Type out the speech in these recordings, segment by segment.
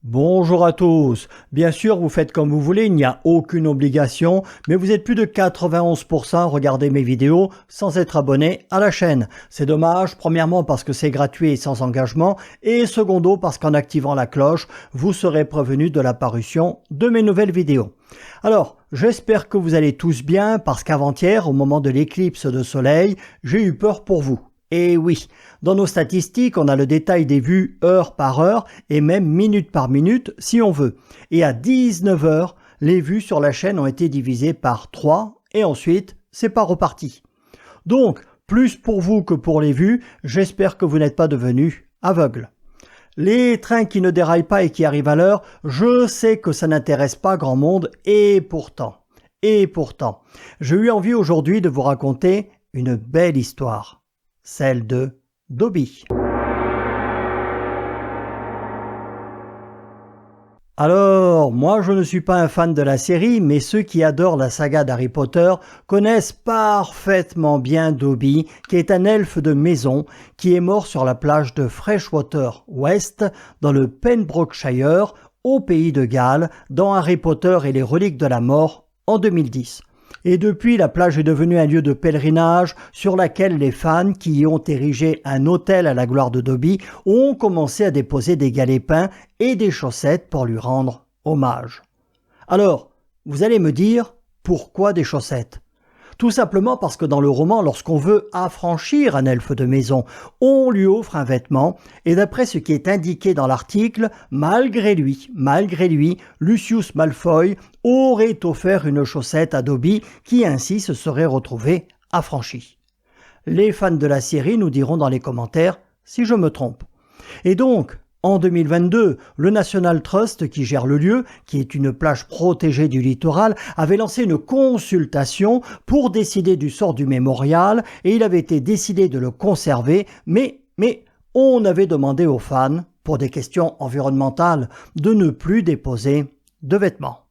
Bonjour à tous. Bien sûr, vous faites comme vous voulez, il n'y a aucune obligation, mais vous êtes plus de 91% à regarder mes vidéos sans être abonné à la chaîne. C'est dommage, premièrement parce que c'est gratuit et sans engagement, et secondo parce qu'en activant la cloche, vous serez prévenu de la parution de mes nouvelles vidéos. Alors, j'espère que vous allez tous bien parce qu'avant-hier, au moment de l'éclipse de soleil, j'ai eu peur pour vous. Et oui, dans nos statistiques, on a le détail des vues heure par heure et même minute par minute si on veut. Et à 19 heures, les vues sur la chaîne ont été divisées par 3 et ensuite, c'est pas reparti. Donc, plus pour vous que pour les vues, j'espère que vous n'êtes pas devenus aveugles. Les trains qui ne déraillent pas et qui arrivent à l'heure, je sais que ça n'intéresse pas grand monde et pourtant, j'ai eu envie aujourd'hui de vous raconter une belle histoire. Celle de Dobby. Alors, moi je ne suis pas un fan de la série, mais ceux qui adorent la saga d'Harry Potter connaissent parfaitement bien Dobby, qui est un elfe de maison qui est mort sur la plage de Freshwater West, dans le Pembrokeshire, au pays de Galles, dans Harry Potter et les reliques de la mort, en 2010. Et depuis, la plage est devenue un lieu de pèlerinage sur laquelle les fans qui y ont érigé un autel à la gloire de Dobby ont commencé à déposer des galets-pins et des chaussettes pour lui rendre hommage. Alors, vous allez me dire, pourquoi des chaussettes ? Tout simplement parce que dans le roman, lorsqu'on veut affranchir un elfe de maison, on lui offre un vêtement, et d'après ce qui est indiqué dans l'article, malgré lui, Lucius Malfoy aurait offert une chaussette à Dobby qui ainsi se serait retrouvé affranchi. Les fans de la série nous diront dans les commentaires si je me trompe. Et donc, en 2022, le National Trust, qui gère le lieu, qui est une plage protégée du littoral, avait lancé une consultation pour décider du sort du mémorial et il avait été décidé de le conserver, mais on avait demandé aux fans, pour des questions environnementales, de ne plus déposer de vêtements.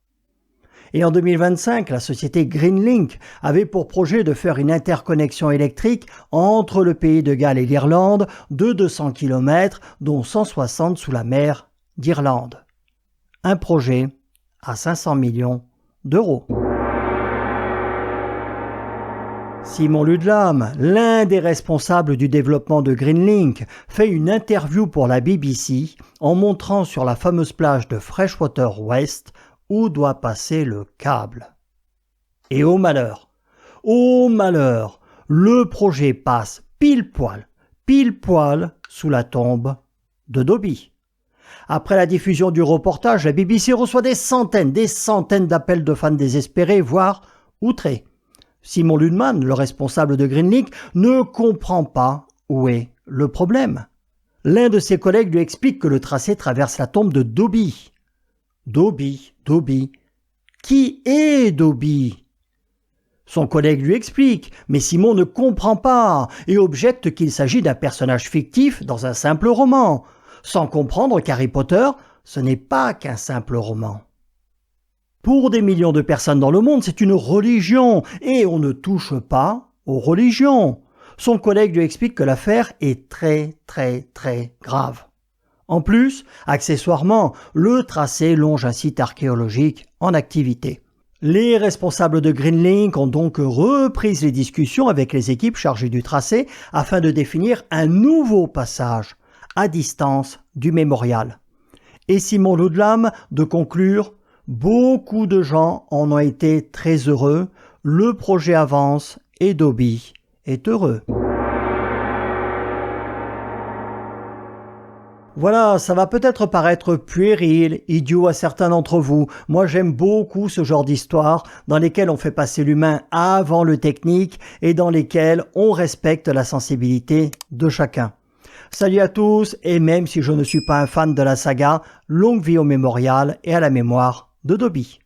Et en 2025, la société Greenlink avait pour projet de faire une interconnexion électrique entre le pays de Galles et l'Irlande de 200 km, dont 160 sous la mer d'Irlande. Un projet à 500 millions d'euros. Simon Ludlam, l'un des responsables du développement de Greenlink, fait une interview pour la BBC en montrant sur la fameuse plage de Freshwater West où doit passer le câble. Et au malheur, le projet passe pile poil sous la tombe de Dobby. Après la diffusion du reportage, la BBC reçoit des centaines d'appels de fans désespérés, voire outrés. Simon Ludman, le responsable de Greenlink, ne comprend pas où est le problème. L'un de ses collègues lui explique que le tracé traverse la tombe de Dobby. Dobby. Qui est Dobby ? Son collègue lui explique, mais Simon ne comprend pas et objecte qu'il s'agit d'un personnage fictif dans un simple roman, sans comprendre qu'Harry Potter, ce n'est pas qu'un simple roman. Pour des millions de personnes dans le monde, c'est une religion et on ne touche pas aux religions. Son collègue lui explique que l'affaire est très grave. En plus, accessoirement, le tracé longe un site archéologique en activité. Les responsables de Greenlink ont donc repris les discussions avec les équipes chargées du tracé afin de définir un nouveau passage à distance du mémorial. Et Simon Ludlam de conclure « Beaucoup de gens en ont été très heureux, le projet avance et Dobby est heureux ». Voilà, ça va peut-être paraître puéril, idiot à certains d'entre vous. Moi, j'aime beaucoup ce genre d'histoires dans lesquelles on fait passer l'humain avant le technique et dans lesquelles on respecte la sensibilité de chacun. Salut à tous, et même si je ne suis pas un fan de la saga, longue vie au mémorial et à la mémoire de Dobby.